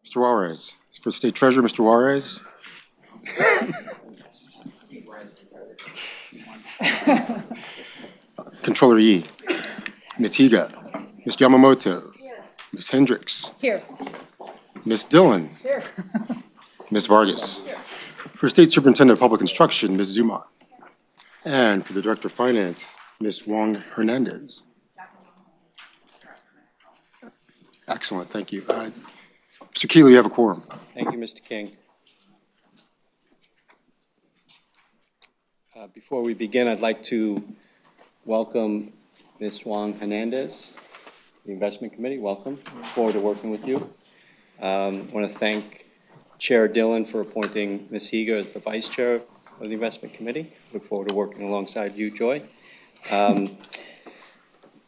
Mr. Juarez. For State Treasurer, Mr. Juarez. Controller Yi. Ms. Higa. Ms. Yamamoto. Ms. Hendricks. Here. Ms. Dillon. Here. Ms. Vargas. For State Superintendent of Public Instruction, Ms. Zuma. And for the Director of Finance, Ms. Wong Hernandez. Excellent, thank you. Mr. Keeley, you have a quorum. Thank you, Mr. King. Before we begin, I'd like to welcome Ms. Wong Hernandez, the Investment Committee. Welcome. Look forward to working with you. I want to thank Chair Dillon for appointing Ms. Higa as the Vice Chair of the Investment Committee. Look forward to working alongside you, Joy.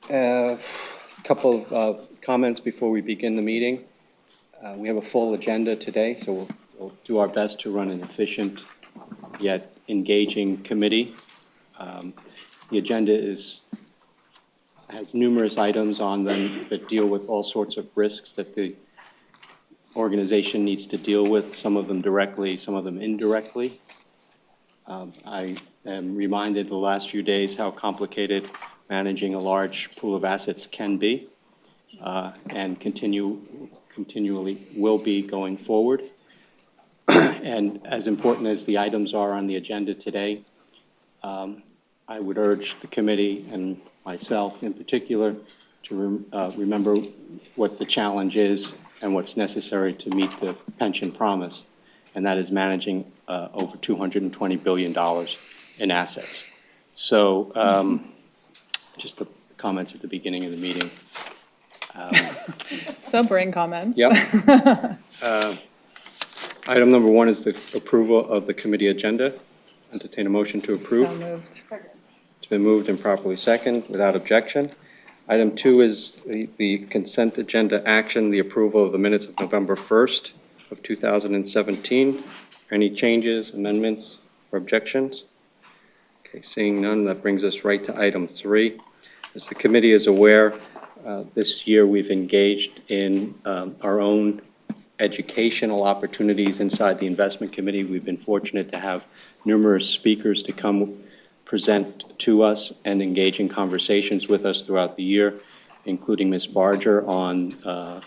A couple of comments before we begin the meeting. We have a full agenda today, so we'll do our best to run an efficient yet engaging committee. The agenda has numerous items on them that deal with all sorts of risks that the organization needs to deal with, some of them directly, some of them indirectly. I am reminded the last few days how complicated managing a large pool of assets can be and continually will be going forward. And as important as the items are on the agenda today, I would urge the committee and myself in particular to remember what the challenge is and what's necessary to meet the pension promise, and that is managing over $220 billion in assets. So just the comments at the beginning of the meeting. Sobering comments. Yep. Item number one is the approval of the committee agenda. Entertain a motion to approve. So moved. It's been moved and properly second without objection. Item two is the consent agenda action, the approval of the minutes of November 1st of 2017. Any changes, amendments, or objections? Okay, seeing none, that brings us right to item three. As the committee is aware, this year we've engaged in our own educational opportunities inside the investment committee. We've been fortunate to have numerous speakers to come present to us and engage in conversations with us throughout the year, including Ms. Barger from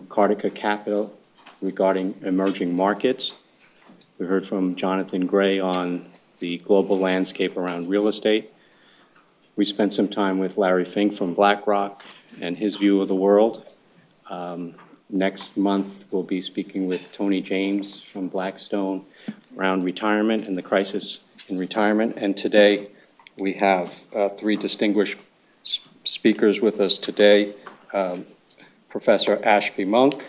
Cartica Capital regarding emerging markets. We heard from Jonathan Gray on the global landscape around real estate. We spent some time with Larry Fink from BlackRock and his view of the world. Next month, we'll be speaking with Tony James from Blackstone around retirement and the crisis in retirement. And today, we have three distinguished speakers with us today. Professor Ashby Monk,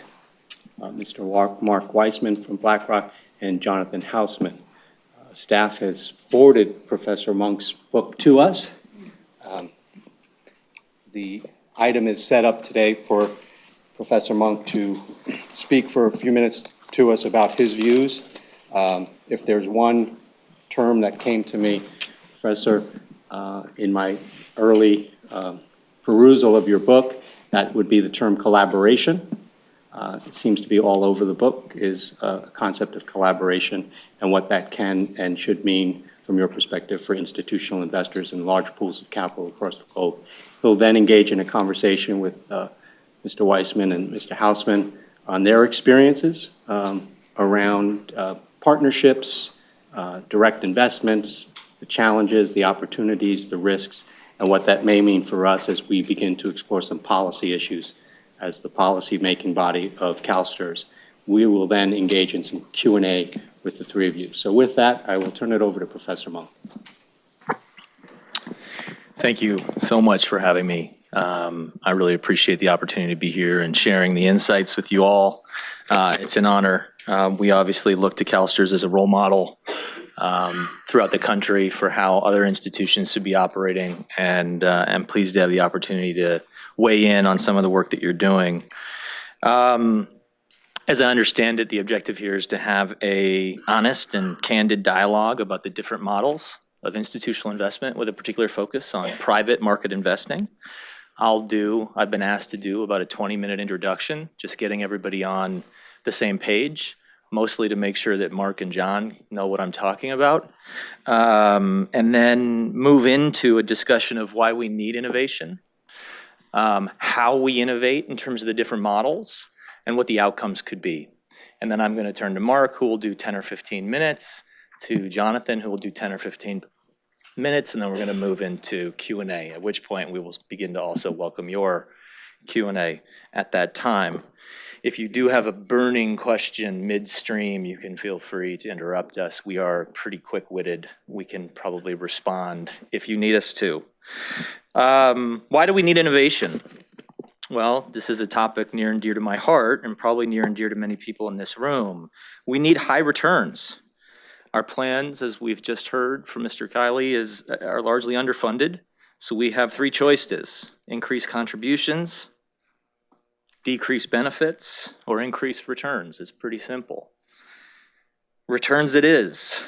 Mr. Mark Weissman from BlackRock, and Jonathan Hausman. Staff has forwarded Professor Monk's book to us. The item is set up today for Professor Monk to speak for a few minutes to us about his views. If there's one term that came to me, Professor, in my early perusal of your book, that would be the term collaboration. It seems to be all over the book, is a concept of collaboration and what that can and should mean from your perspective for institutional investors in large pools of capital across the globe. He'll then engage in a conversation with Mr. Weissman and Mr. Hausman on their experiences around partnerships, direct investments, the challenges, the opportunities, the risks, and what that may mean for us as we begin to explore some policy issues as the policy-making body of CalSTRS. We will then engage in some Q&A with the three of you. So with that, I will turn it over to Professor Monk. Thank you so much for having me. I really appreciate the opportunity to be here and sharing the insights with you all. It's an honor. We obviously look to CalSTRS as a role model throughout the country for how other institutions should be operating, and I'm pleased to have the opportunity to weigh in on some of the work that you're doing. As I understand it, the objective here is to have an honest and candid dialogue about the different models of institutional investment with a particular focus on private market investing. I've been asked to do about a 20-minute introduction, just getting everybody on the same page, mostly to make sure that Mark and John know what I'm talking about. And then move into a discussion of why we need innovation, how we innovate in terms of the different models, and what the outcomes could be. And then I'm going to turn to Mark, who will do 10 or 15 minutes, to Jonathan, who will do 10 or 15 minutes, and then we're going to move into Q&A, at which point we will begin to also welcome your Q&A at that time. If you do have a burning question midstream, you can feel free to interrupt us. We are pretty quick-witted. We can probably respond if you need us to. Why do we need innovation? Well, this is a topic near and dear to my heart, and probably near and dear to many people in this room. We need high returns. Our plans, as we've just heard from Mr. Kiley, are largely underfunded. So we have three choices: increase contributions, decrease benefits, or increase returns. It's pretty simple. Returns it is.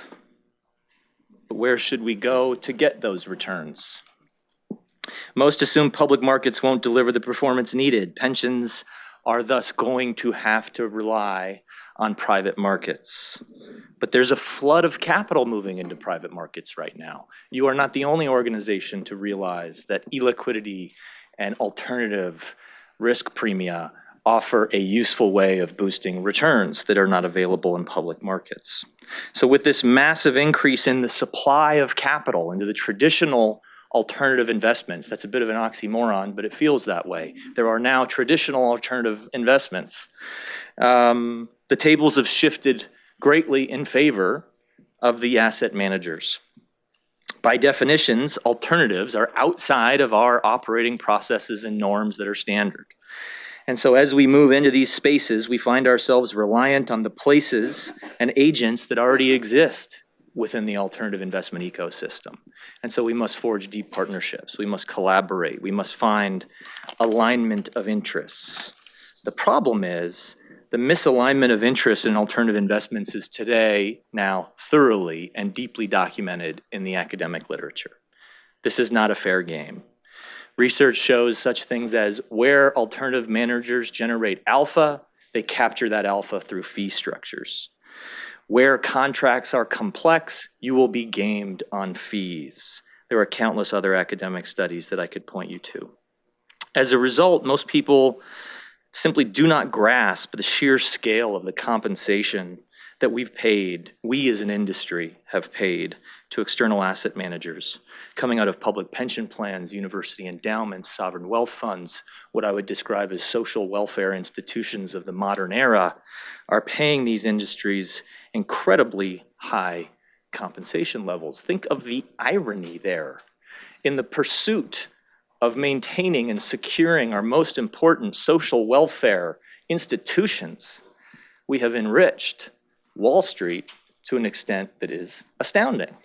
But where should we go to get those returns? Most assume public markets won't deliver the performance needed. Pensions are thus going to have to rely on private markets. But there's a flood of capital moving into private markets right now. You are not the only organization to realize that illiquidity and alternative risk premia offer a useful way of boosting returns that are not available in public markets. So with this massive increase in the supply of capital into the traditional alternative investments, that's a bit of an oxymoron, but it feels that way. There are now traditional alternative investments. The tables have shifted greatly in favor of the asset managers. By definitions, alternatives are outside of our operating processes and norms that are standard. And so as we move into these spaces, we find ourselves reliant on the places and agents that already exist within the alternative investment ecosystem. And so we must forge deep partnerships. We must collaborate. We must find alignment of interests. The problem is the misalignment of interest in alternative investments is today now thoroughly and deeply documented in the academic literature. This is not a fair game. Research shows such things as where alternative managers generate alpha, they capture that alpha through fee structures. Where contracts are complex, you will be gamed on fees. There are countless other academic studies that I could point you to. As a result, most people simply do not grasp the sheer scale of the compensation that we as an industry have paid to external asset managers, coming out of public pension plans, university endowments, sovereign wealth funds, what I would describe as social welfare institutions of the modern era, are paying these industries incredibly high compensation levels. Think of the irony there. In the pursuit of maintaining and securing our most important social welfare institutions, we have enriched Wall Street to an extent that is astounding.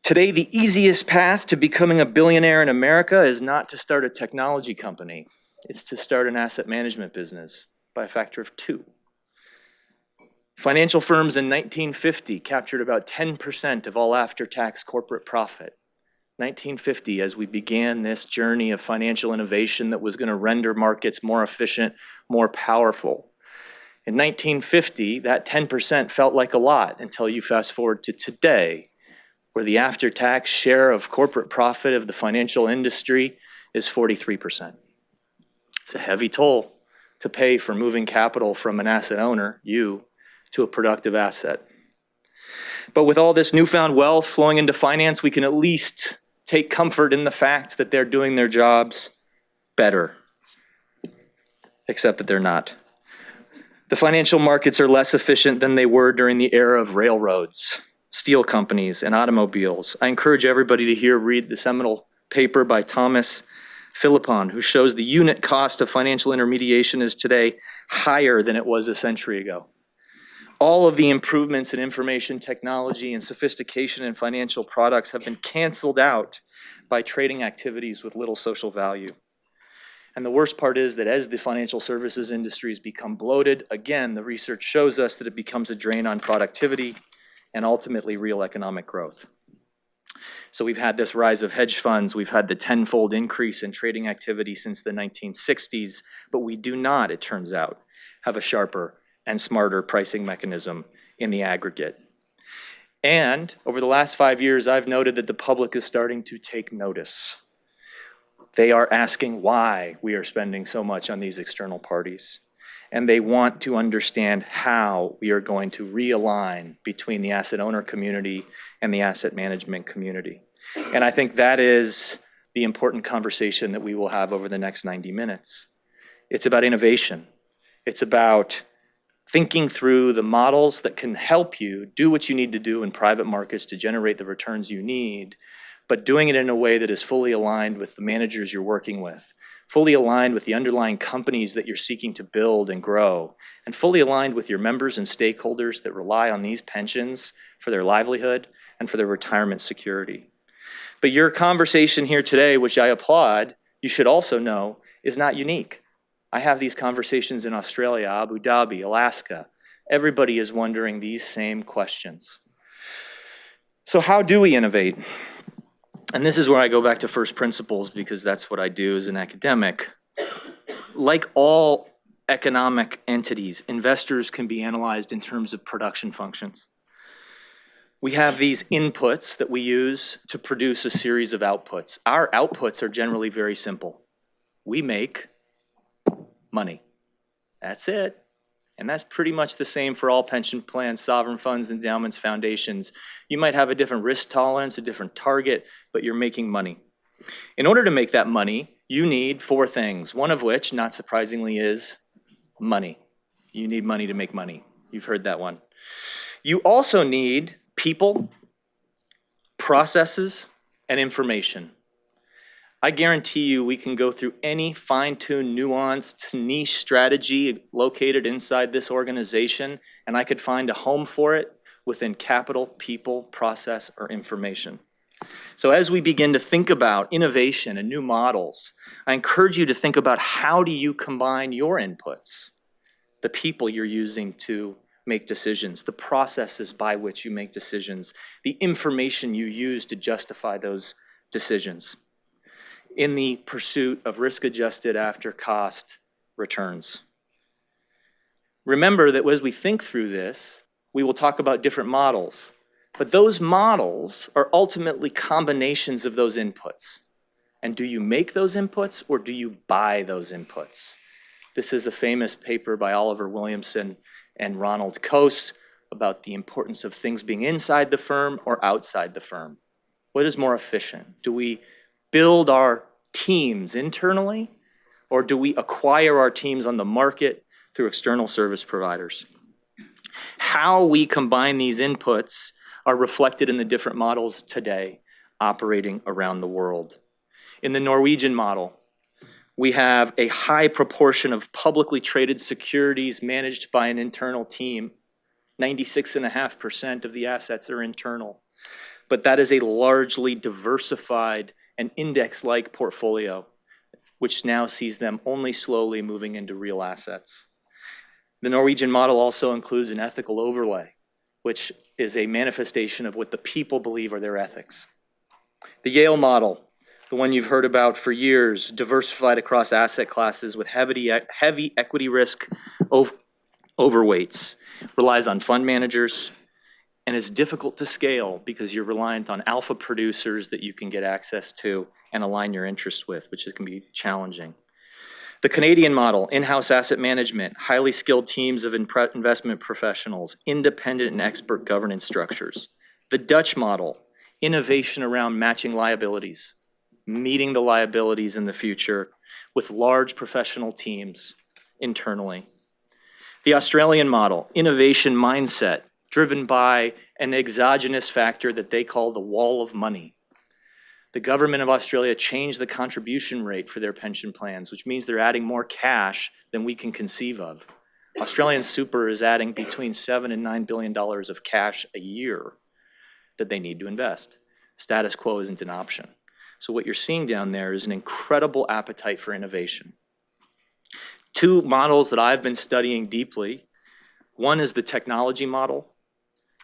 Today, the easiest path to becoming a billionaire in America is not to start a technology company. It's to start an asset management business by a factor of 2. Financial firms in 1950 captured about 10% of all after-tax corporate profit. 1950, as we began this journey of financial innovation that was going to render markets more efficient, more powerful. In 1950, that 10% felt like a lot until you fast forward to today, where the after-tax share of corporate profit of the financial industry is 43%. It's a heavy toll to pay for moving capital from an asset owner, you, to a productive asset. But with all this newfound wealth flowing into finance, we can at least take comfort in the fact that they're doing their jobs better, except that they're not. The financial markets are less efficient than they were during the era of railroads, steel companies, and automobiles. I encourage everybody to read the seminal paper by Thomas Philippon, who shows the unit cost of financial intermediation is today higher than it was a century ago. All of the improvements in information technology and sophistication in financial products have been canceled out by trading activities with little social value. And the worst part is that as the financial services industries become bloated, again, the research shows us that it becomes a drain on productivity and ultimately real economic growth. So we've had this rise of hedge funds, we've had the tenfold increase in trading activity since the 1960s, but we do not, it turns out, have a sharper and smarter pricing mechanism in the aggregate. And over the last 5 years, I've noted that the public is starting to take notice. They are asking why we are spending so much on these external parties. And they want to understand how we are going to realign between the asset owner community and the asset management community. And I think that is the important conversation that we will have over the next 90 minutes. It's about innovation. It's about thinking through the models that can help you do what you need to do in private markets to generate the returns you need, but doing it in a way that is fully aligned with the managers you're working with, fully aligned with the underlying companies that you're seeking to build and grow, and fully aligned with your members and stakeholders that rely on these pensions for their livelihood and for their retirement security. But your conversation here today, which I applaud, you should also know, is not unique. I have these conversations in Australia, Abu Dhabi, Alaska. Everybody is wondering these same questions. So how do we innovate? And this is where I go back to first principles, because that's what I do as an academic. Like all economic entities, investors can be analyzed in terms of production functions. We have these inputs that we use to produce a series of outputs. Our outputs are generally very simple. We make money. That's it. And that's pretty much the same for all pension plans, sovereign funds, endowments, foundations. You might have a different risk tolerance, a different target, but you're making money. In order to make that money, you need 4 things, one of which, not surprisingly, is money. You need money to make money. You've heard that one. You also need people, processes, and information. I guarantee you we can go through any fine-tuned, nuanced, niche strategy located inside this organization, and I could find a home for it within capital, people, process, or information. So as we begin to think about innovation and new models, I encourage you to think about how do you combine your inputs, the people you're using to make decisions, the processes by which you make decisions, the information you use to justify those decisions, in the pursuit of risk-adjusted after-cost returns. Remember that as we think through this, we will talk about different models, but those models are ultimately combinations of those inputs. And do you make those inputs or do you buy those inputs? This is a famous paper by Oliver Williamson and Ronald Coase about the importance of things being inside the firm or outside the firm. What is more efficient? Do we build our teams internally, or do we acquire our teams on the market through external service providers? How we combine these inputs are reflected in the different models today operating around the world. In the Norwegian model, we have a high proportion of publicly traded securities managed by an internal team. 96.5% of the assets are internal. But that is a largely diversified and index-like portfolio, which now sees them only slowly moving into real assets. The Norwegian model also includes an ethical overlay, which is a manifestation of what the people believe are their ethics. The Yale model, the one you've heard about for years, diversified across asset classes with heavy equity risk overweights, relies on fund managers, and is difficult to scale because you're reliant on alpha producers that you can get access to and align your interest with, which can be challenging. The Canadian model, in-house asset management, highly skilled teams of investment professionals, independent and expert governance structures. The Dutch model, innovation around matching liabilities, meeting the liabilities in the future with large professional teams internally. The Australian model, innovation mindset, driven by an exogenous factor that they call the wall of money. The government of Australia changed the contribution rate for their pension plans, which means they're adding more cash than we can conceive of. Australian Super is adding between $7 and $9 billion of cash a year that they need to invest. Status quo isn't an option. So what you're seeing down there is an incredible appetite for innovation. 2 models that I've been studying deeply. One is the technology model.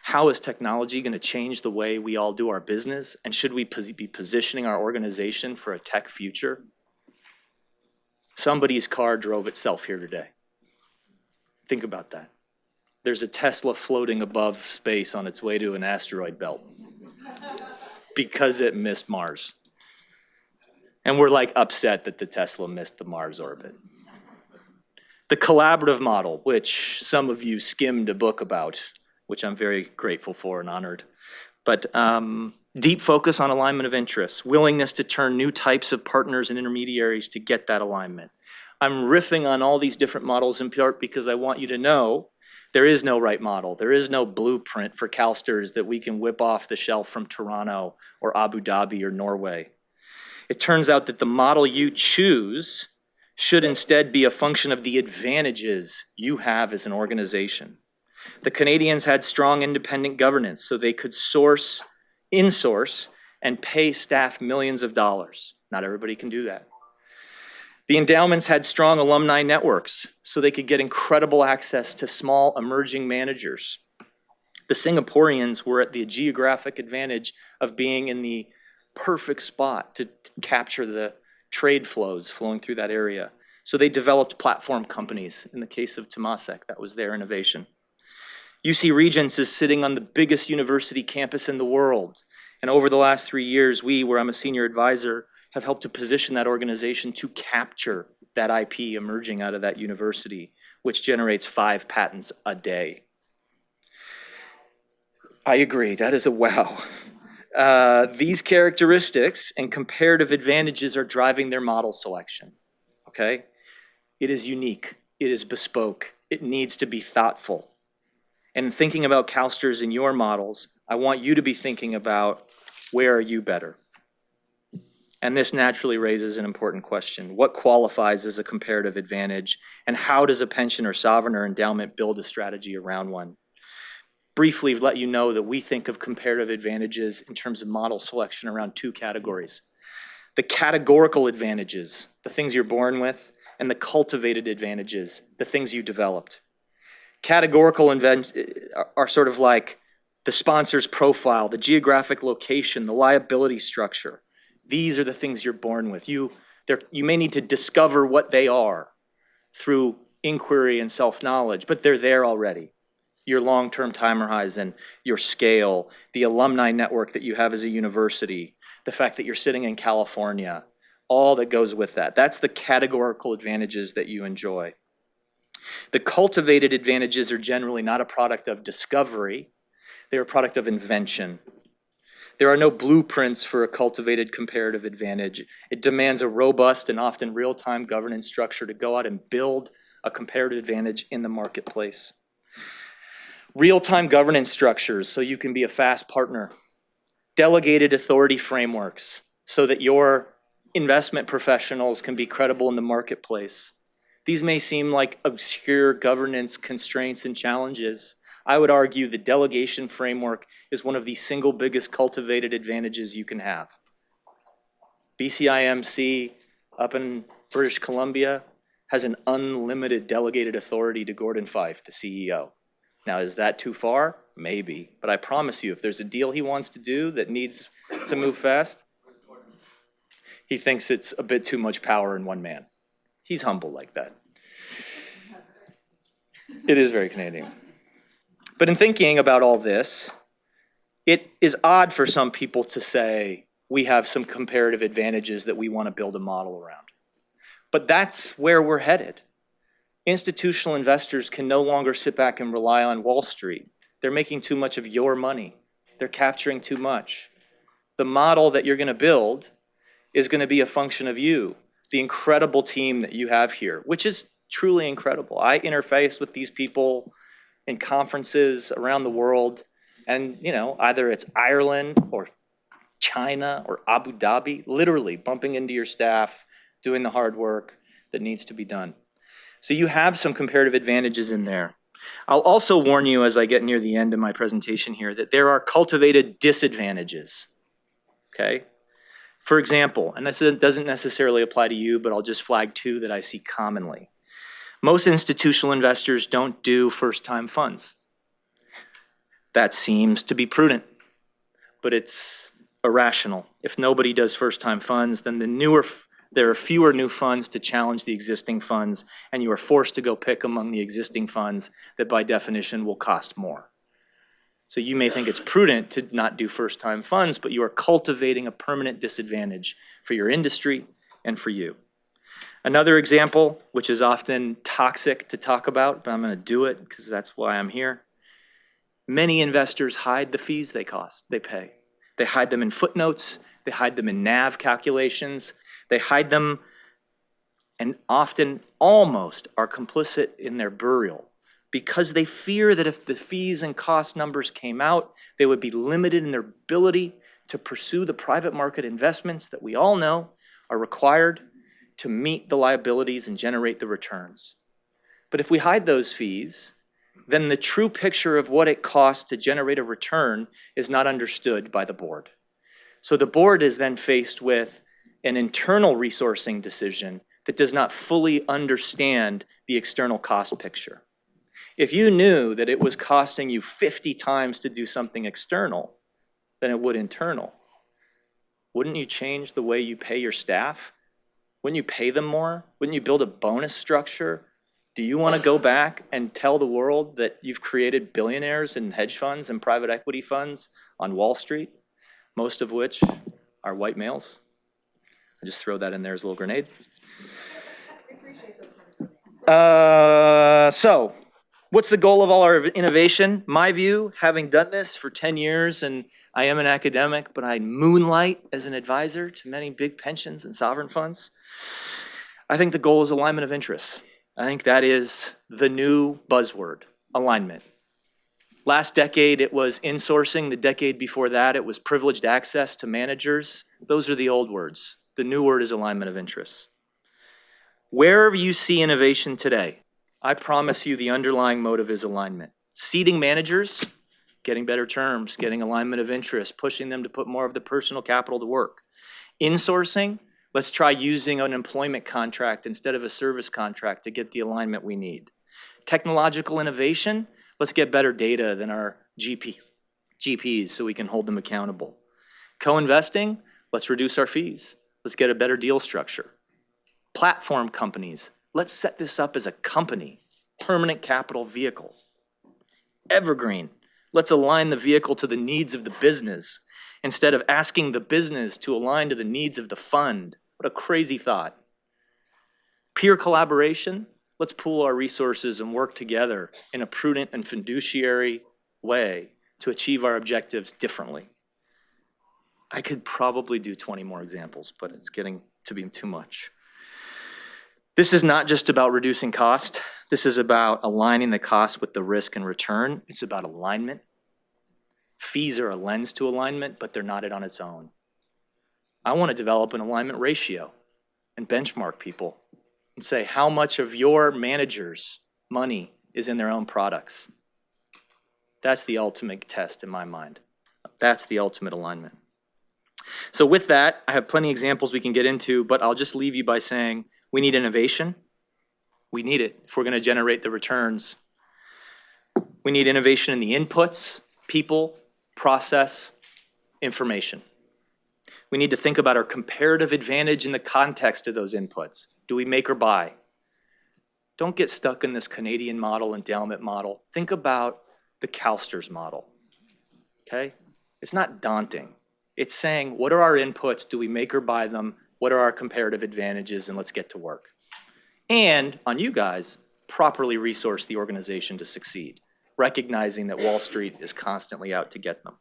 How is technology going to change the way we all do our business? And should we be positioning our organization for a tech future? Somebody's car drove itself here today. Think about that. There's a Tesla floating above space on its way to an asteroid belt because it missed Mars. And we're like upset that the Tesla missed the Mars orbit. The collaborative model, which some of you skimmed a book about, which I'm very grateful for and honored. But deep focus on alignment of interests, willingness to turn new types of partners and intermediaries to get that alignment. I'm riffing on all these different models in part because I want you to know there is no right model. There is no blueprint for CalSTRS that we can whip off the shelf from Toronto or Abu Dhabi or Norway. It turns out that the model you choose should instead be a function of the advantages you have as an organization. The Canadians had strong independent governance so they could insource, and pay staff millions of dollars. Not everybody can do that. The endowments had strong alumni networks so they could get incredible access to small emerging managers. The Singaporeans were at the geographic advantage of being in the perfect spot to capture the trade flows flowing through that area. So they developed platform companies. In the case of Temasek, that was their innovation. UC Regents is sitting on the biggest university campus in the world. And over the last 3 years, we, where I'm a senior advisor, have helped to position that organization to capture that IP emerging out of that university, which generates 5 patents a day. I agree, that is a wow. These characteristics and comparative advantages are driving their model selection, okay? It is unique, it is bespoke, it needs to be thoughtful. And thinking about CalSTRS in your models, I want you to be thinking about where are you better? And this naturally raises an important question. What qualifies as a comparative advantage, and how does a pension or sovereign or endowment build a strategy around one? Briefly let you know that we think of comparative advantages in terms of model selection around 2 categories. The categorical advantages, the things you're born with, and the cultivated advantages, the things you developed. Categorical are sort of like the sponsor's profile, the geographic location, the liability structure. These are the things you're born with. You may need to discover what they are through inquiry and self-knowledge, but they're there already. Your long-term time horizon, your scale, the alumni network that you have as a university, the fact that you're sitting in California, all that goes with that. That's the categorical advantages that you enjoy. The cultivated advantages are generally not a product of discovery, they're a product of invention. There are no blueprints for a cultivated comparative advantage. It demands a robust and often real-time governance structure to go out and build a comparative advantage in the marketplace. Real-time governance structures so you can be a fast partner. Delegated authority frameworks so that your investment professionals can be credible in the marketplace. These may seem like obscure governance constraints and challenges. I would argue the delegation framework is one of the single biggest cultivated advantages you can have. BCIMC up in British Columbia has an unlimited delegated authority to Gordon Fife, the CEO. Now, is that too far? Maybe, but I promise you, if there's a deal he wants to do that needs to move fast, he thinks it's a bit too much power in one man. He's humble like that. It is very Canadian. But in thinking about all this, it is odd for some people to say we have some comparative advantages that we want to build a model around. But that's where we're headed. Institutional investors can no longer sit back and rely on Wall Street. They're making too much of your money. They're capturing too much. The model that you're going to build is going to be a function of you, the incredible team that you have here, which is truly incredible. I interface with these people in conferences around the world, and either it's Ireland or China or Abu Dhabi, literally bumping into your staff, doing the hard work that needs to be done. So you have some comparative advantages in there. I'll also warn you as I get near the end of my presentation here that there are cultivated disadvantages, okay? For example, and this doesn't necessarily apply to you, but I'll just flag 2 that I see commonly. Most institutional investors don't do first-time funds. That seems to be prudent, but it's irrational. If nobody does first-time funds, then there are fewer new funds to challenge the existing funds, and you are forced to go pick among the existing funds that by definition will cost more. So you may think it's prudent to not do first-time funds, but you are cultivating a permanent disadvantage for your industry and for you. Another example, which is often toxic to talk about, but I'm going to do it because that's why I'm here. Many investors hide the fees they pay. They hide them in footnotes, they hide them in NAV calculations, they hide them and often almost are complicit in their burial because they fear that if the fees and cost numbers came out, they would be limited in their ability to pursue the private market investments that we all know are required to meet the liabilities and generate the returns. But if we hide those fees, then the true picture of what it costs to generate a return is not understood by the board. So the board is then faced with an internal resourcing decision that does not fully understand the external cost picture. If you knew that it was costing you 50 times to do something external than it would internal, wouldn't you change the way you pay your staff? Wouldn't you pay them more? Wouldn't you build a bonus structure? Do you want to go back and tell the world that you've created billionaires and hedge funds and private equity funds on Wall Street, most of which are white males? I just throw that in there as a little grenade. So, what's the goal of all our innovation? My view, having done this for 10 years, and I am an academic, but I moonlight as an advisor to many big pensions and sovereign funds. I think the goal is alignment of interests. I think that is the new buzzword, alignment. Last decade, it was insourcing. The decade before that, it was privileged access to managers. Those are the old words. The new word is alignment of interests. Wherever you see innovation today, I promise you the underlying motive is alignment. Seeding managers, getting better terms, getting alignment of interest, pushing them to put more of the personal capital to work. Insourcing, let's try using an employment contract instead of a service contract to get the alignment we need. Technological innovation, let's get better data than our GPs so we can hold them accountable. Co-investing, let's reduce our fees. Let's get a better deal structure. Platform companies, let's set this up as a company, permanent capital vehicle. Evergreen, let's align the vehicle to the needs of the business instead of asking the business to align to the needs of the fund. What a crazy thought. Peer collaboration, let's pool our resources and work together in a prudent and fiduciary way to achieve our objectives differently. I could probably do 20 more examples, but it's getting to be too much. This is not just about reducing cost. This is about aligning the cost with the risk and return. It's about alignment. Fees are a lens to alignment, but they're not it on its own. I want to develop an alignment ratio and benchmark people and say how much of your manager's money is in their own products. That's the ultimate test in my mind. That's the ultimate alignment. So with that, I have plenty of examples we can get into, but I'll just leave you by saying we need innovation. We need it if we're going to generate the returns. We need innovation in the inputs, people, process, information. We need to think about our comparative advantage in the context of those inputs. Do we make or buy? Don't get stuck in this Canadian model, endowment model. Think about the CalSTRS model, okay? It's not daunting. It's saying, what are our inputs? Do we make or buy them? What are our comparative advantages? And let's get to work. And on you guys, properly resource the organization to succeed, recognizing that Wall Street is constantly out to get them.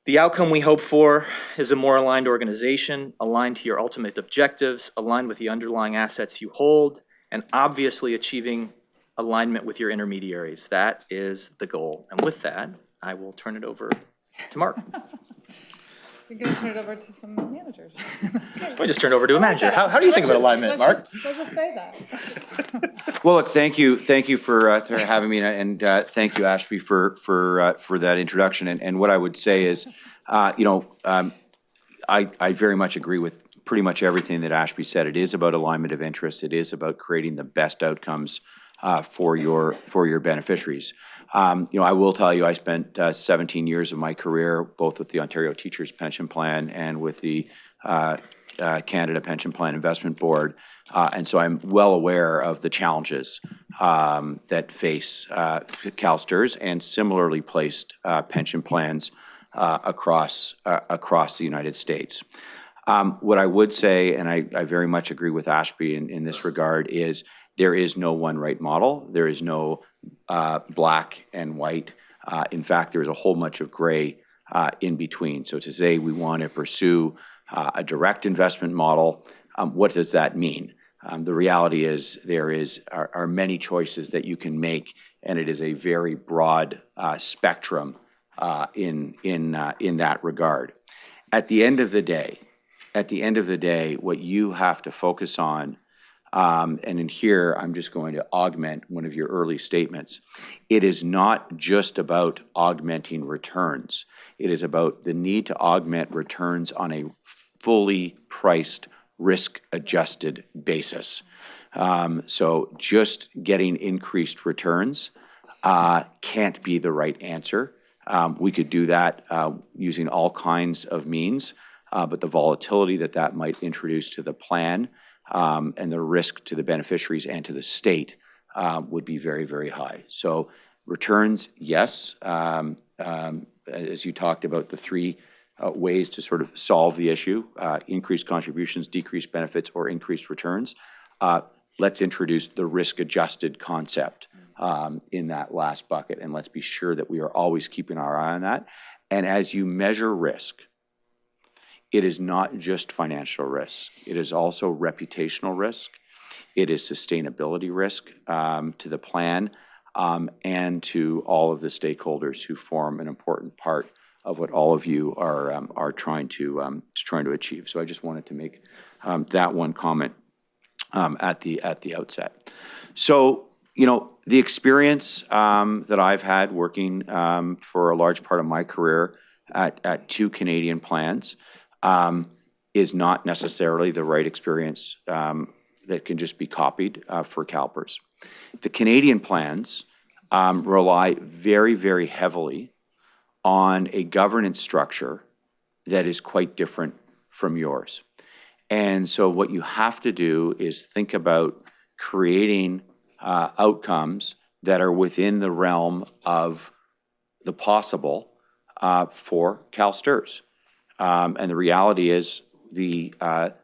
The outcome we hope for is a more aligned organization, aligned to your ultimate objectives, aligned with the underlying assets you hold, and obviously achieving alignment with your intermediaries. That is the goal. And with that, I will turn it over to Mark. You're going to turn it over to some managers. I just turned over to a manager. How do you think about alignment, Mark? Let's just say that. Well, look, thank you for having me, and thank you, Ashby, for that introduction. And what I would say is, I very much agree with pretty much everything that Ashby said. It is about alignment of interest. It is about creating the best outcomes for your beneficiaries. I will tell you, I spent 17 years of my career both with the Ontario Teachers Pension Plan and with the Canada Pension Plan Investment Board, and so I'm well aware of the challenges that face CalSTRS and similarly placed pension plans across the United States. What I would say, and I very much agree with Ashby in this regard, is there is no one right model. There is no black and white. In fact, there's a whole bunch of gray in between. So to say we want to pursue a direct investment model, what does that mean? The reality is there are many choices that you can make, and it is a very broad spectrum in that regard. At the end of the day, what you have to focus on, and in here I'm just going to augment one of your early statements. It is not just about augmenting returns. It is about the need to augment returns on a fully priced, risk-adjusted basis. So just getting increased returns can't be the right answer. We could do that using all kinds of means, but the volatility that might introduce to the plan and the risk to the beneficiaries and to the state would be very, very high. So returns, yes. As you talked about, the three ways to sort of solve the issue, increased contributions, decreased benefits, or increased returns. Let's introduce the risk-adjusted concept in that last bucket, and let's be sure that we are always keeping our eye on that. And as you measure risk, it is not just financial risk. It is also reputational risk. It is sustainability risk to the plan and to all of the stakeholders who form an important part of what all of you are trying to achieve. So I just wanted to make that one comment at the outset. So the experience that I've had working for a large part of my career at two Canadian plans is not necessarily the right experience that can just be copied for CalPERS. The Canadian plans rely very, very heavily on a governance structure that is quite different from yours. And so what you have to do is think about creating outcomes that are within the realm of the possible for CalSTRS. And the reality is the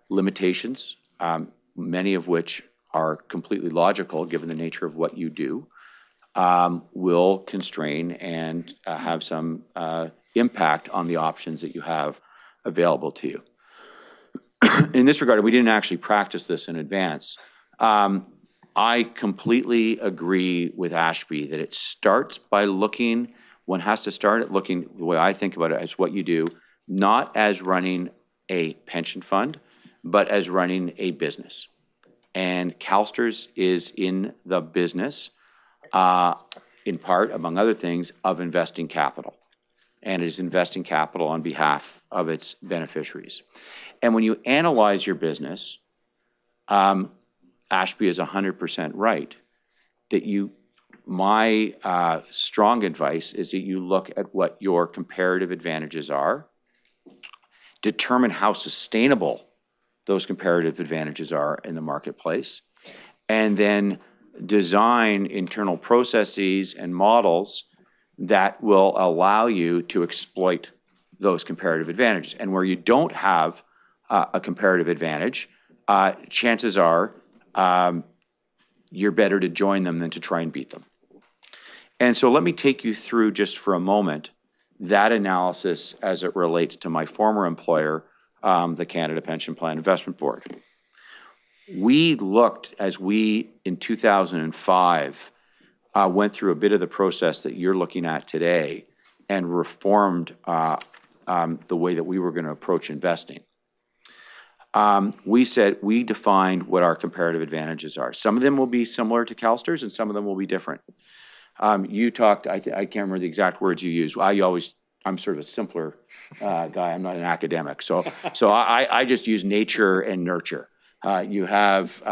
limitations, many of which are completely logical given the nature of what you do, will constrain and have some impact on the options that you have available to you. In this regard, we didn't actually practice this in advance. I completely agree with Ashby that it starts by one has to start at looking, the way I think about it, as what you do, not as running a pension fund, but as running a business. And CalSTRS is in the business, in part, among other things, of investing capital. And it is investing capital on behalf of its beneficiaries. And when you analyze your business, Ashby is 100% right, that my strong advice is that you look at what your comparative advantages are, determine how sustainable those comparative advantages are in the marketplace, and then design internal processes and models that will allow you to exploit those comparative advantages. And where you don't have a comparative advantage, chances are you're better to join them than to try and beat them. And so let me take you through just for a moment that analysis as it relates to my former employer, the Canada Pension Plan Investment Board. We looked, in 2005, went through a bit of the process that you're looking at today and reformed the way that we were going to approach investing. We defined what our comparative advantages are. Some of them will be similar to CalSTRS and some of them will be different. You talked, I can't remember the exact words you used. I'm sort of a simpler guy. I'm not an academic. So I just use nature and nurture. You have.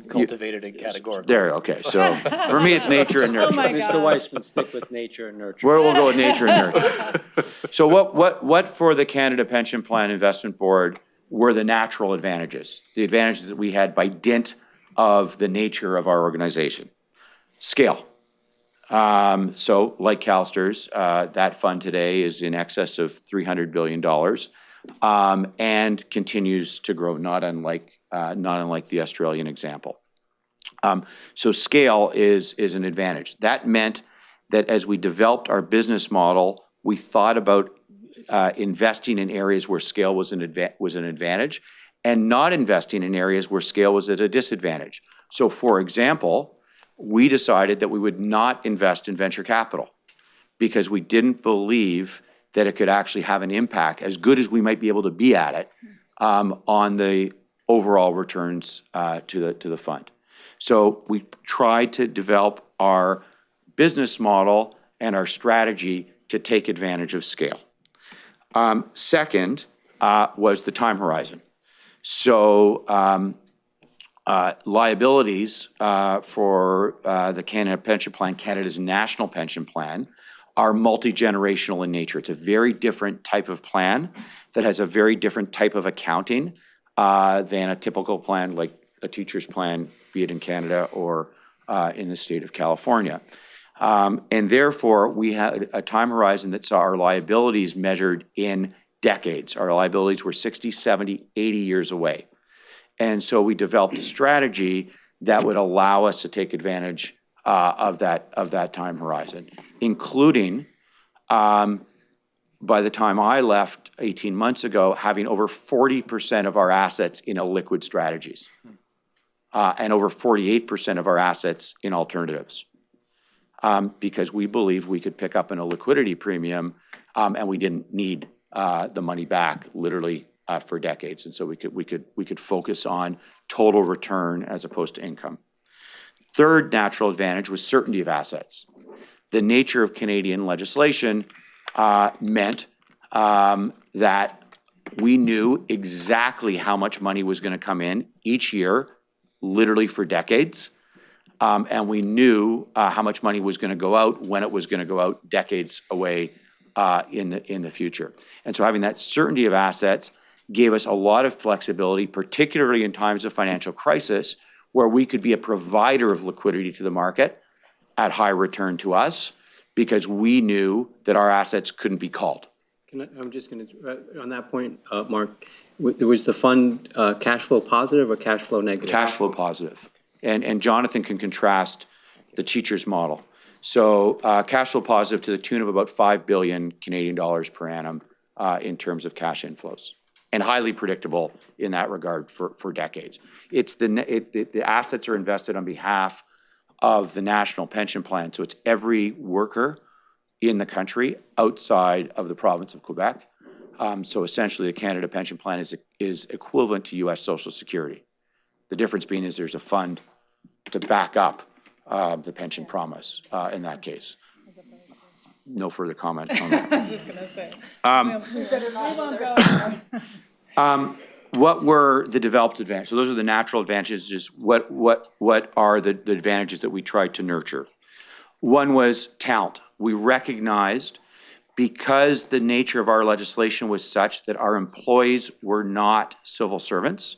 Cultivated it categorically. There, okay, so for me, it's nature and nurture. Oh, my Mr. God. Weissman, stick with nature and nurture. We'll go with nature and nurture. So what for the Canada Pension Plan Investment Board were the natural advantages? The advantages that we had by dint of the nature of our organization. Scale. So like CalSTRS, that fund today is in excess of $300 billion and continues to grow, not unlike the Australian example. So scale is an advantage. That meant that as we developed our business model, we thought about investing in areas where scale was an advantage and not investing in areas where scale was at a disadvantage. So for example, we decided that we would not invest in venture capital because we didn't believe that it could actually have an impact, as good as we might be able to be at it, on the overall returns to the fund. So we tried to develop our business model and our strategy to take advantage of scale. Second was the time horizon. So liabilities for the Canada Pension Plan, Canada's national pension plan, are multi-generational in nature. It's a very different type of plan that has a very different type of accounting than a typical plan like a teacher's plan, be it in Canada or in the state of California. And therefore, we had a time horizon that saw our liabilities measured in decades. Our liabilities were 60, 70, 80 years away. And so we developed a strategy that would allow us to take advantage of that time horizon, including, by the time I left 18 months ago, having over 40% of our assets in illiquid strategies and over 48% of our assets in alternatives. Because we believe we could pick up an illiquidity premium and we didn't need the money back literally for decades. And so we could focus on total return as opposed to income. Third natural advantage was certainty of assets. The nature of Canadian legislation meant that we knew exactly how much money was going to come in each year, literally for decades. And we knew how much money was going to go out, when it was going to go out, decades away in the future. And so having that certainty of assets gave us a lot of flexibility, particularly in times of financial crisis, where we could be a provider of liquidity to the market at high return to us, because we knew that our assets couldn't be called. I'm just going to, on that point, Mark, was the fund cash flow positive or cash flow negative? Cash flow positive. And Jonathan can contrast the teacher's model. So cash flow positive to the tune of about 5 billion Canadian dollars per annum in terms of cash inflows, and highly predictable in that regard for decades. It's the assets are invested on behalf of the national pension plan. So it's every worker in the country outside of the province of Quebec. So essentially the Canada Pension Plan is equivalent to US Social Security. The difference being is there's a fund to back up the pension promise in that case. No further comment on that. I was just gonna say. We won't go there. What were the developed advantages? So those are the natural advantages. What are the advantages that we tried to nurture? One was talent. We recognized, because the nature of our legislation was such that our employees were not civil servants,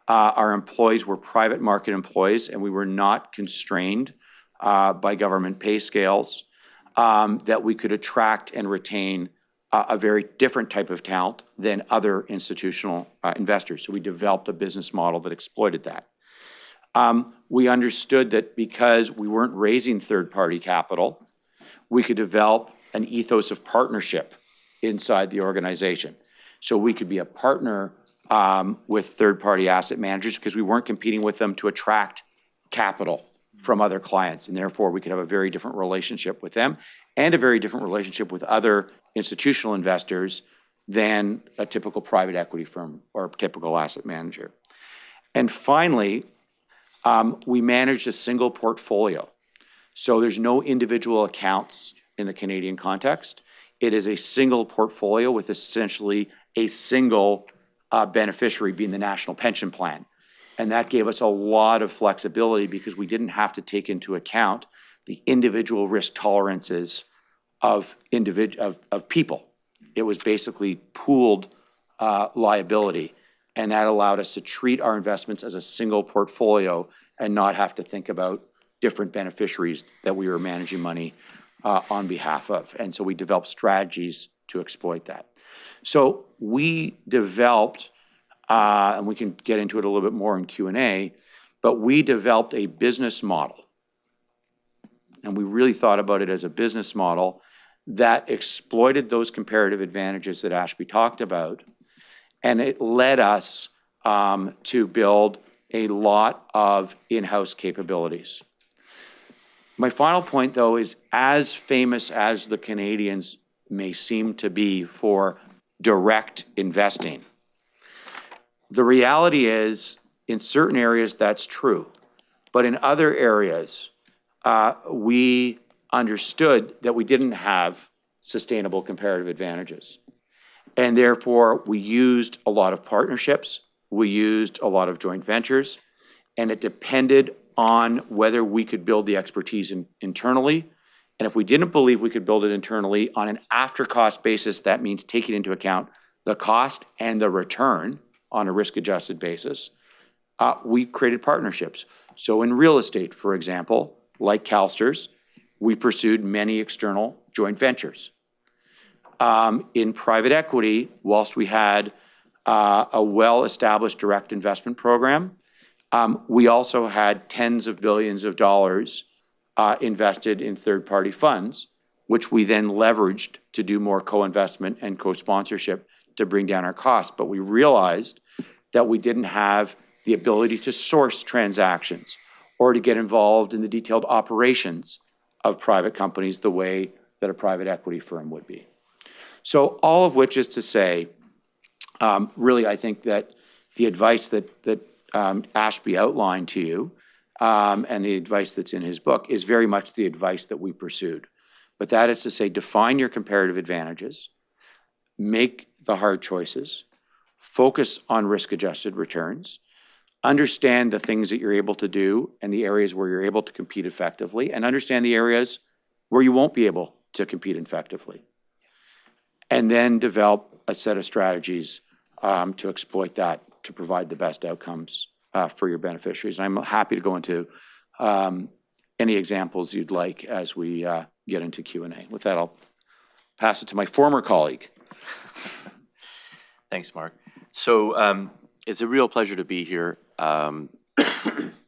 our employees were private market employees, and we were not constrained by government pay scales, that we could attract and retain a very different type of talent than other institutional investors. So we developed a business model that exploited that. We understood that because we weren't raising third-party capital, we could develop an ethos of partnership inside the organization. So we could be a partner with third-party asset managers because we weren't competing with them to attract capital from other clients, and therefore we could have a very different relationship with them and a very different relationship with other institutional investors than a typical private equity firm or a typical asset manager. And finally, we managed a single portfolio. So there's no individual accounts in the Canadian context. It is a single portfolio with essentially a single beneficiary being the national pension plan. And that gave us a lot of flexibility because we didn't have to take into account the individual risk tolerances of people. It was basically pooled liability. And that allowed us to treat our investments as a single portfolio and not have to think about different beneficiaries that we were managing money on behalf of. And so we developed strategies to exploit that. So we developed, and we can get into it a little bit more in Q&A, but we developed a business model. And we really thought about it as a business model that exploited those comparative advantages that Ashby talked about. And it led us to build a lot of in-house capabilities. My final point, though, is as famous as the Canadians may seem to be for direct investing, the reality is, in certain areas, that's true. But in other areas, we understood that we didn't have sustainable comparative advantages. And therefore, we used a lot of partnerships, we used a lot of joint ventures, and it depended on whether we could build the expertise internally. And if we didn't believe we could build it internally on an after-cost basis, that means taking into account the cost and the return on a risk-adjusted basis, we created partnerships. So in real estate, for example, like CalSTRS, we pursued many external joint ventures. In private equity, whilst we had a well-established direct investment program, we also had tens of billions of dollars invested in third-party funds, which we then leveraged to do more co-investment and co-sponsorship to bring down our costs. But we realized that we didn't have the ability to source transactions or to get involved in the detailed operations of private companies the way that a private equity firm would be. So all of which is to say, really, I think that the advice that Ashby outlined to you and the advice that's in his book is very much the advice that we pursued. But that is to say, define your comparative advantages, make the hard choices, focus on risk-adjusted returns, understand the things that you're able to do and the areas where you're able to compete effectively, and understand the areas where you won't be able to compete effectively. And then develop a set of strategies to exploit that to provide the best outcomes for your beneficiaries. And I'm happy to go into any examples you'd like as we get into Q&A. With that, I'll pass it to my former colleague. Thanks, Mark. So it's a real pleasure to be here. I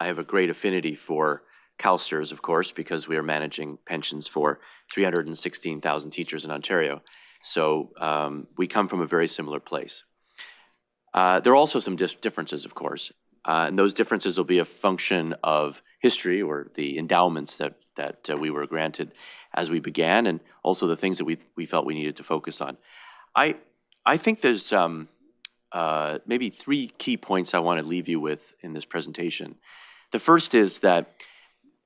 have a great affinity for CalSTRS, of course, because we are managing pensions for 316,000 teachers in Ontario. So we come from a very similar place. There are also some differences, of course, and those differences will be a function of history or the endowments that we were granted as we began, and also the things that we felt we needed to focus on. I think there's maybe three key points I want to leave you with in this presentation. The first is that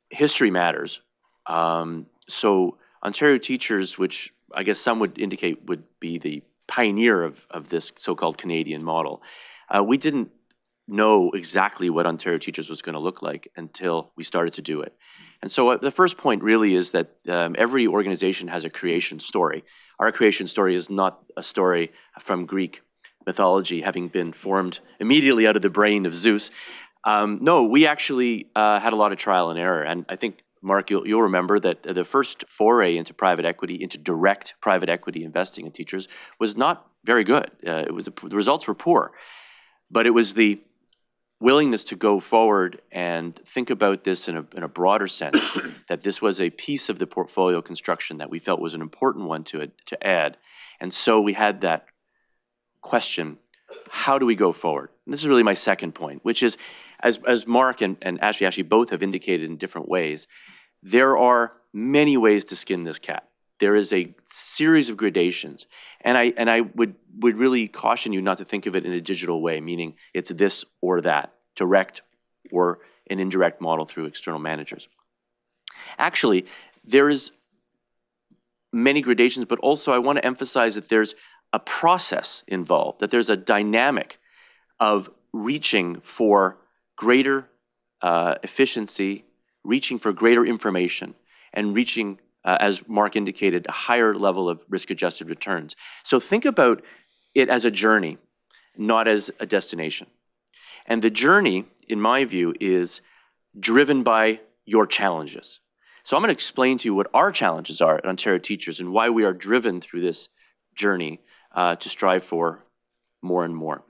history matters. So Ontario Teachers, which I guess some would indicate would be the pioneer of this so-called Canadian model, we didn't know exactly what Ontario Teachers was going to look like until we started to do it. And so the first point really is that every organization has a creation story. Our creation story is not a story from Greek mythology, having been formed immediately out of the brain of Zeus. No, we actually had a lot of trial and error. And I think, Mark, you'll remember that the first foray into private equity, into direct private equity investing in teachers, was not very good. The results were poor. But it was the willingness to go forward and think about this in a broader sense, that this was a piece of the portfolio construction that we felt was an important one to add. And so we had that question, how do we go forward? And this is really my second point, which is, as Mark and Ashby actually both have indicated in different ways, there are many ways to skin this cat. There is a series of gradations. And I would really caution you not to think of it in a digital way, meaning it's this or that, direct or an indirect model through external managers. Actually, there is many gradations, but also I want to emphasize that there's a process involved, that there's a dynamic of reaching for greater efficiency, reaching for greater information, and reaching, as Mark indicated, a higher level of risk-adjusted returns. So think about it as a journey, not as a destination. And the journey, in my view, is driven by your challenges. So I'm going to explain to you what our challenges are at Ontario Teachers and why we are driven through this journey to strive for more and more.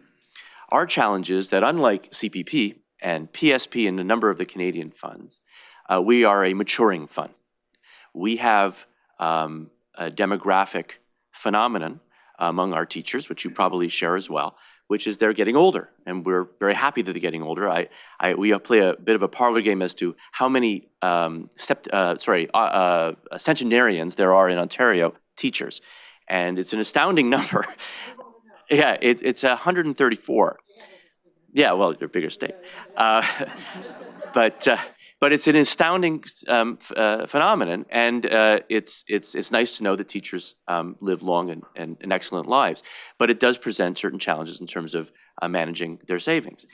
Our challenge is that unlike CPP and PSP and a number of the Canadian funds, we are a maturing fund. We have a demographic phenomenon among our teachers, which you probably share as well, which is they're getting older, and we're very happy that they're getting older. We play a bit of a parlor game as to how many centenarians there are in Ontario teachers, and it's an astounding number. Yeah, it's 134. Yeah, well, you're a bigger state. But it's an astounding phenomenon, and it's nice to know that teachers live long and excellent lives. But it does present certain challenges in terms of managing their savings.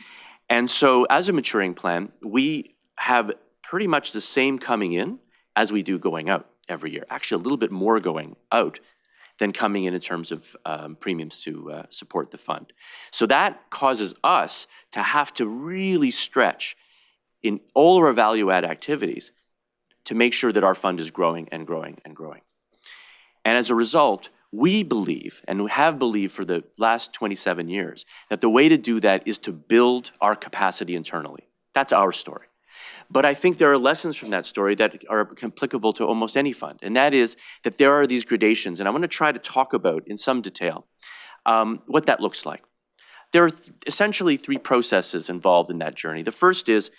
And so as a maturing plan, we have pretty much the same coming in as we do going out every year. Actually, a little bit more going out than coming in terms of premiums to support the fund. So that causes us to have to really stretch in all of our value-add activities to make sure that our fund is growing and growing and growing. And as a result, we believe, and have believed for the last 27 years, that the way to do that is to build our capacity internally. That's our story. But I think there are lessons from that story that are applicable to almost any fund, and that is that there are these gradations, and I'm going to try to talk about in some detail what that looks like. There are essentially three processes involved in that journey. The first is,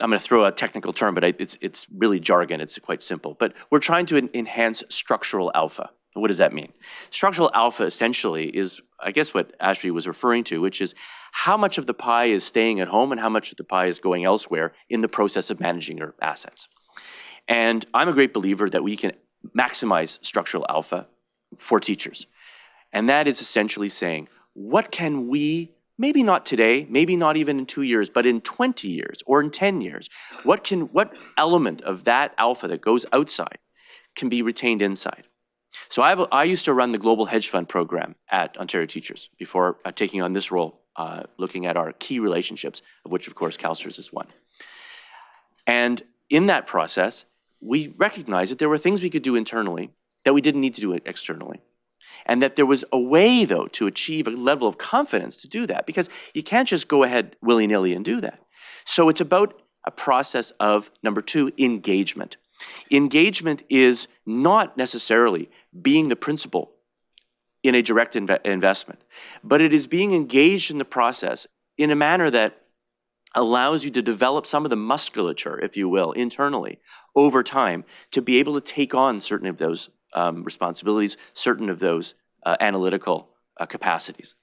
I'm going to throw a technical term, but it's really jargon. It's quite simple. But we're trying to enhance structural alpha. What does that mean? Structural alpha essentially is, I guess, what Ashby was referring to, which is how much of the pie is staying at home and how much of the pie is going elsewhere in the process of managing your assets. And I'm a great believer that we can maximize structural alpha for teachers. And that is essentially saying, what can we, maybe not today, maybe not even in 2 years, but in 20 years or in 10 years, what element of that alpha that goes outside can be retained inside? So I used to run the Global Hedge Fund program at Ontario Teachers before taking on this role, looking at our key relationships, of which, of course, CalSTRS is one. And in that process, we recognized that there were things we could do internally that we didn't need to do externally. And that there was a way, though, to achieve a level of confidence to do that, because you can't just go ahead willy-nilly and do that. So it's about a process of, number two, engagement. Engagement is not necessarily being the principal in a direct investment, but it is being engaged in the process in a manner that allows you to develop some of the musculature, if you will, internally over time to be able to take on certain of those responsibilities, certain of those analytical capacities.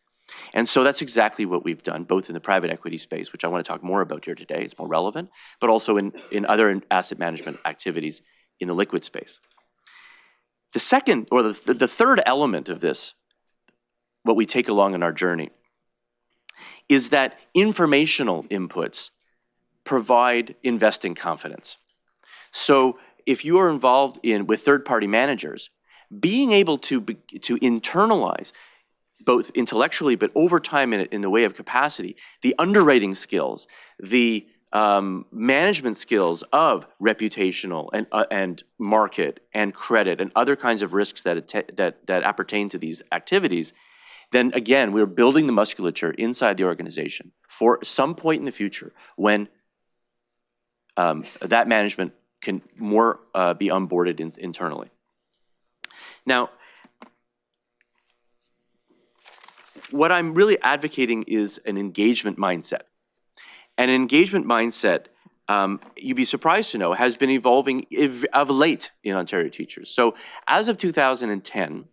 And so that's exactly what we've done, both in the private equity space, which I want to talk more about here today, it's more relevant, but also in other asset management activities in the liquid space. The second, or the third element of this, what we take along in our journey, is that informational inputs provide investing confidence. So if you are involved with third-party managers, being able to internalize both intellectually, but over time in the way of capacity, the underwriting skills, the management skills of reputational and market and credit and other kinds of risks that appertain to these activities, then again, we're building the musculature inside the organization for some point in the future when that management can more be onboarded internally. Now, what I'm really advocating is an engagement mindset. And an engagement mindset, you'd be surprised to know, has been evolving of late in Ontario Teachers. So as of 2010,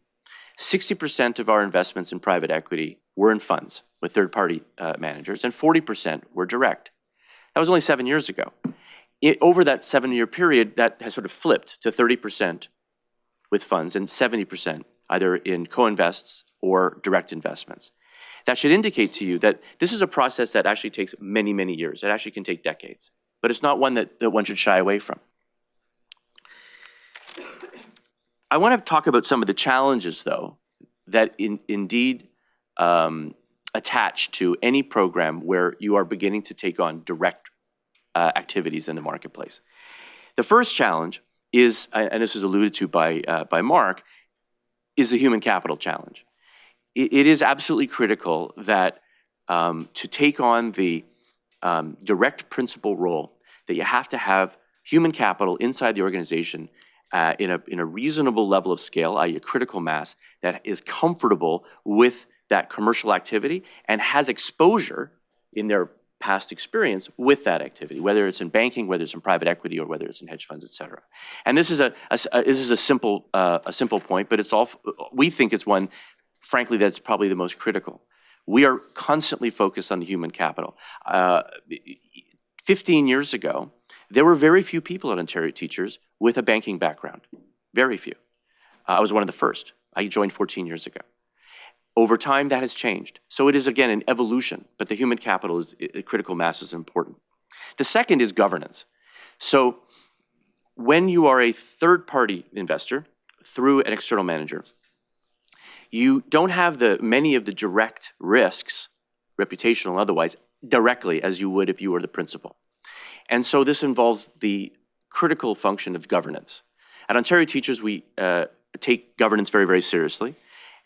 60% of our investments in private equity were in funds with third-party managers, and 40% were direct. That was only 7 years ago. Over that 7-year period, that has sort of flipped to 30% with funds and 70% either in co-invests or direct investments. that should indicate to you that this is a process that actually takes many, many years. It actually can take decades, but it's not one that one should shy away from. I want to talk about some of the challenges, though, that indeed attach to any program where you are beginning to take on direct activities in the marketplace. The first challenge is, and this is alluded to by Mark, is the human capital challenge. It is absolutely critical that to take on the direct principal role, that you have to have human capital inside the organization in a reasonable level of scale, i.e. a critical mass, that is comfortable with that commercial activity and has exposure in their past experience with that activity, whether it's in banking, whether it's in private equity, or whether it's in hedge funds, et cetera. And this is a simple point, but we think it's one, frankly, that's probably the most critical. We are constantly focused on the human capital. 15 years ago, there were very few people at Ontario Teachers with a banking background, very few. I was one of the first. I joined 14 years ago. Over time, that has changed. So it is, again, an evolution, but the human capital is critical mass is important. The second is governance. So when you are a third-party investor through an external manager, you don't have many of the direct risks, reputational and otherwise, directly as you would if you were the principal. And so this involves the critical function of governance. At Ontario Teachers, we take governance very, very seriously.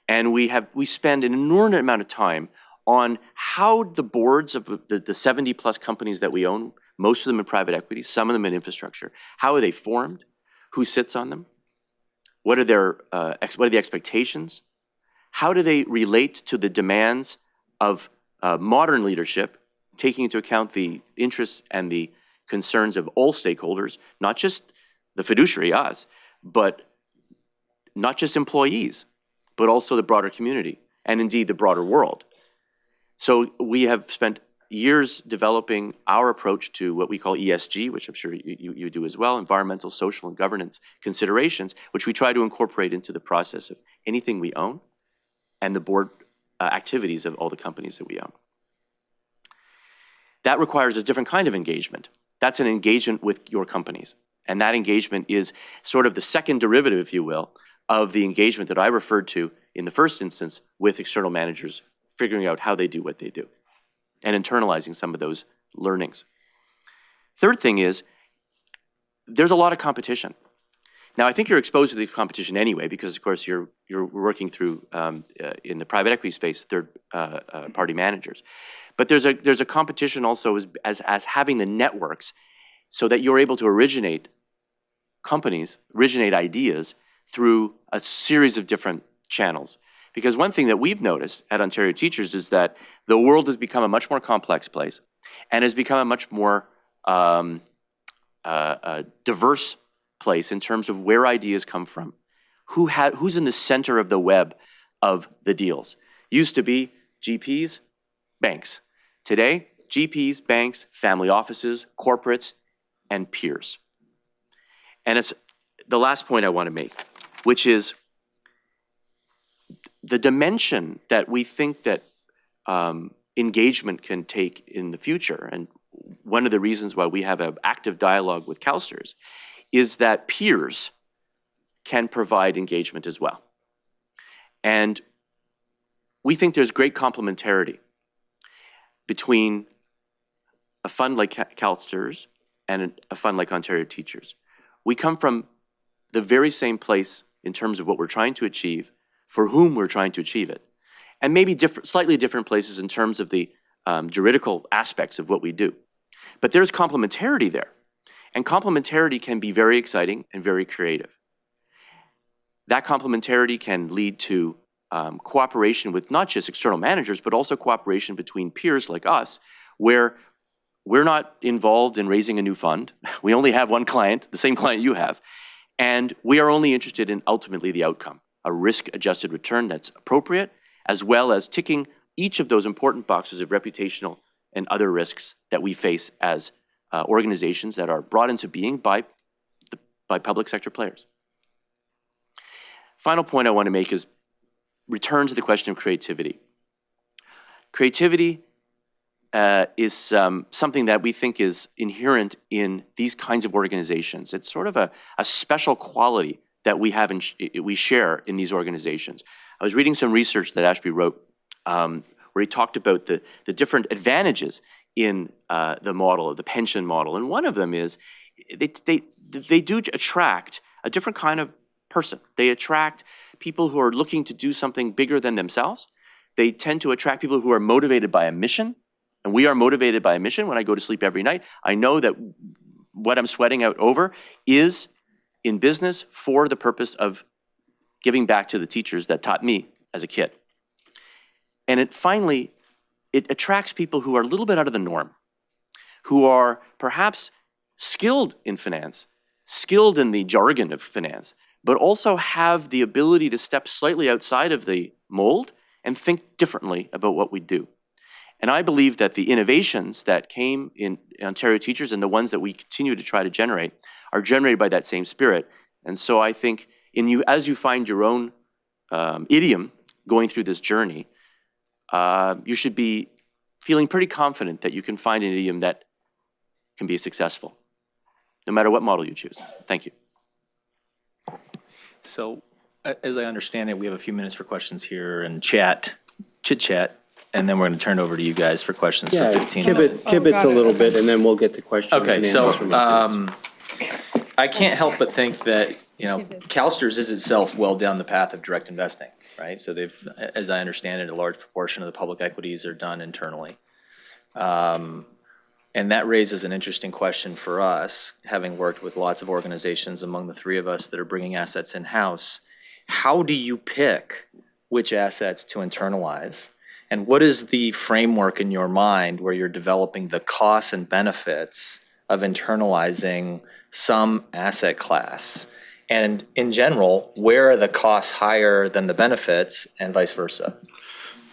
And we spend an inordinate amount of time on how the boards of the 70-plus companies that we own, most of them in private equity, some of them in infrastructure, how are they formed? Who sits on them? What are the expectations? How do they relate to the demands of modern leadership, taking into account the interests and the concerns of all stakeholders, not just the fiduciary, us, but not just employees, but also the broader community, and indeed the broader world. So we have spent years developing our approach to what we call ESG, which I'm sure you do as well, environmental, social, and governance considerations, which we try to incorporate into the process of anything we own and the board activities of all the companies that we own. That requires a different kind of engagement. That's an engagement with your companies. And that engagement is sort of the second derivative, if you will, of the engagement that I referred to in the first instance with external managers, figuring out how they do what they do and internalizing some of those learnings. Third thing is, there's a lot of competition. Now, I think you're exposed to the competition anyway, because of course you're working through, in the private equity space, third-party managers. But there's a competition also as having the networks so that you're able to originate ideas through a series of different channels. Because one thing that we've noticed at Ontario Teachers is that the world has become a much more complex place and has become a much more diverse place in terms of where ideas come from, who's in the center of the web of the deals. Used to be GPs, banks. Today, GPs, banks, family offices, corporates, and peers. And it's the last point I want to make, which is the dimension that we think that engagement can take in the future, and one of the reasons why we have an active dialogue with CalSTRS is that peers can provide engagement as well. And we think there's great complementarity between a fund like CalSTRS and a fund like Ontario Teachers. We come from the very same place in terms of what we're trying to achieve, for whom we're trying to achieve it, and maybe slightly different places in terms of the juridical aspects of what we do. But there's complementarity there, and complementarity can be very exciting and very creative. That complementarity can lead to cooperation with not just external managers, but also cooperation between peers like us, where we're not involved in raising a new fund. We only have one client, the same client you have, and we are only interested in ultimately the outcome, a risk-adjusted return that's appropriate, as well as ticking each of those important boxes of reputational and other risks that we face as organizations that are brought into being by public sector players. Final point I want to make is return to the question of creativity. Creativity is something that we think is inherent in these kinds of organizations. It's sort of a special quality that we have we share in these organizations. I was reading some research that Ashby wrote where he talked about the different advantages in the model, of the pension model. And one of them is they do attract a different kind of person. They attract people who are looking to do something bigger than themselves. They tend to attract people who are motivated by a mission. And we are motivated by a mission. When I go to sleep every night, I know that what I'm sweating out over is in business for the purpose of giving back to the teachers that taught me as a kid. And it attracts people who are a little bit out of the norm, who are perhaps skilled in finance, skilled in the jargon of finance, but also have the ability to step slightly outside of the mold and think differently about what we do. And I believe that the innovations that came in Ontario Teachers and the ones that we continue to try to generate are generated by that same spirit. And so I think as you find your own idiom going through this journey, you should be feeling pretty confident that you can find an idiom that can be successful, no matter what model you choose. Thank you. So as I understand it, we have a few minutes for questions here and chit chat. And then we're going to turn it over to you guys for questions for 15 minutes. Kibitz a little bit, and then we'll get to questions and Okay, answers so from our kids. I can't help but think that, CalSTRS is itself well down the path of direct investing, right? So they've, as I understand it, a large proportion of the public equities are done internally. And that raises an interesting question for us, having worked with lots of organizations among the three of us that are bringing assets in-house. How do you pick which assets to internalize? And what is the framework in your mind where you're developing the costs and benefits of internalizing some asset class? And in general, where are the costs higher than the benefits and vice versa?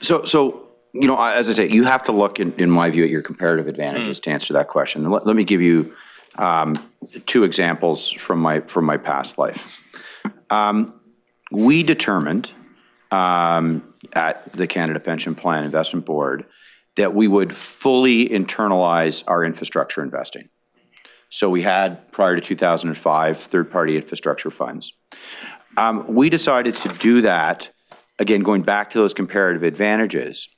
So as I say, you have to look, in my view, at your comparative advantages to answer that question. And let me give you two examples from my past life. We determined at the Canada Pension Plan Investment Board that we would fully internalize our infrastructure investing. So we had, prior to 2005, third-party infrastructure funds. We decided to do that, again, going back to those comparative advantages,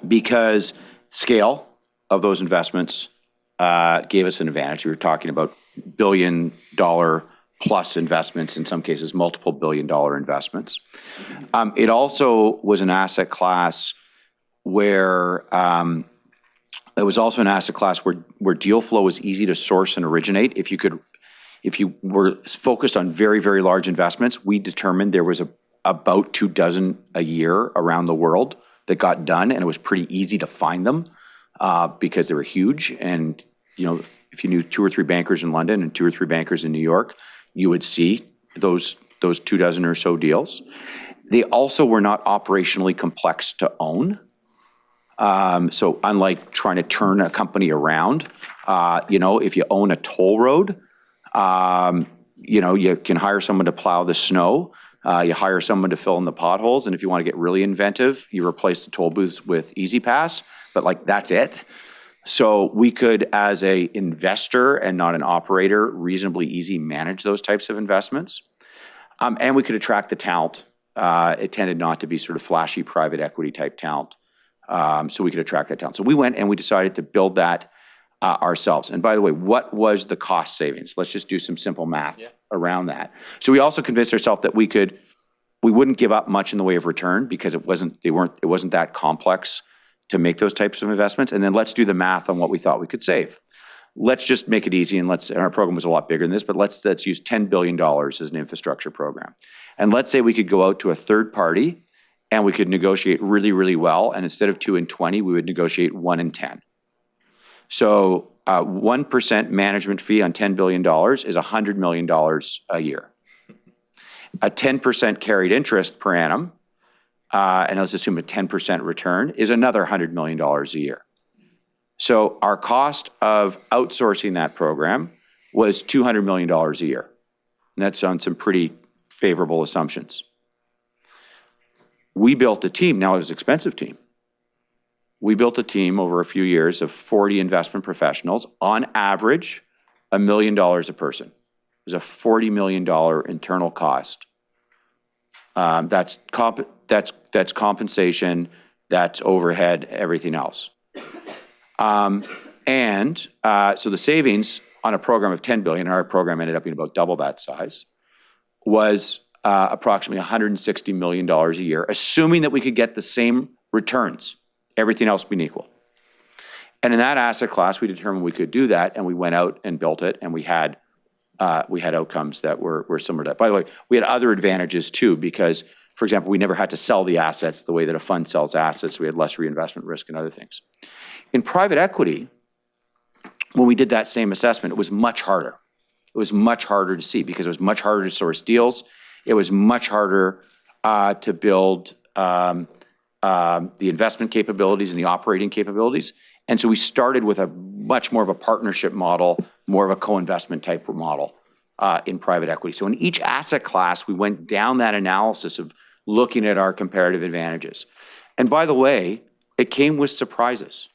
because scale of those investments gave us an advantage. We were talking about billion-dollar plus investments, in some cases multiple billion-dollar investments. It also was an asset class where where deal flow was easy to source and originate. If you were focused on very, very large investments, we determined there was about 24 a year around the world that got done, and it was pretty easy to find them because they were huge. And if you knew 2 or 3 bankers in London and 2 or 3 bankers in New York, you would see those 24 or so deals. They also were not operationally complex to own. So unlike trying to turn a company around, if you own a toll road, you can hire someone to plow the snow. You hire someone to fill in the potholes. And if you want to get really inventive, you replace the toll booths with Easy Pass, but that's it. So we could, as a investor and not an operator, reasonably easy manage those types of investments. And we could attract the talent. It tended not to be sort of flashy private equity type talent. So we could attract that talent. So we went and we decided to build that ourselves. And by the way, what was the cost savings? Let's just do some simple math around that. So we also convinced ourselves that we wouldn't give up much in the way of return because it wasn't that complex to make those types of investments. And then let's do the math on what we thought we could save. Let's just make it easy, and our program was a lot bigger than this, but let's use $10 billion as an infrastructure program. And let's say we could go out to a third party and we could negotiate really, really well. And instead of 2 in 20, we would negotiate 1 in 10. So 1% management fee on $10 billion is $100 million a year. A 10% carried interest per annum, and let's assume a 10% return, is another $100 million a year. So our cost of outsourcing that program was $200 million a year. And that's on some pretty favorable assumptions. We built a team. Now it was an expensive team. we built a team over a few years of 40 investment professionals, on average, $1 million a person. It was a $40 million internal cost. That's compensation, that's overhead, everything else. So the savings on a program of $10 billion, and our program ended up being about double that size, was approximately $160 million a year, assuming that we could get the same returns, everything else being equal. And in that asset class, we determined we could do that, and we went out and built it, and we had outcomes that were similar to that. By the way, we had other advantages too, because, for example, we never had to sell the assets the way that a fund sells assets. We had less reinvestment risk and other things. In private equity, when we did that same assessment, it was much harder. It was much harder to see because it was much harder to source deals. It was much harder to build the investment capabilities and the operating capabilities. And so we started with a much more of a partnership model, more of a co-investment type model in private equity. So in each asset class, we went down that analysis of looking at our comparative advantages. And by the way, it came with surprises.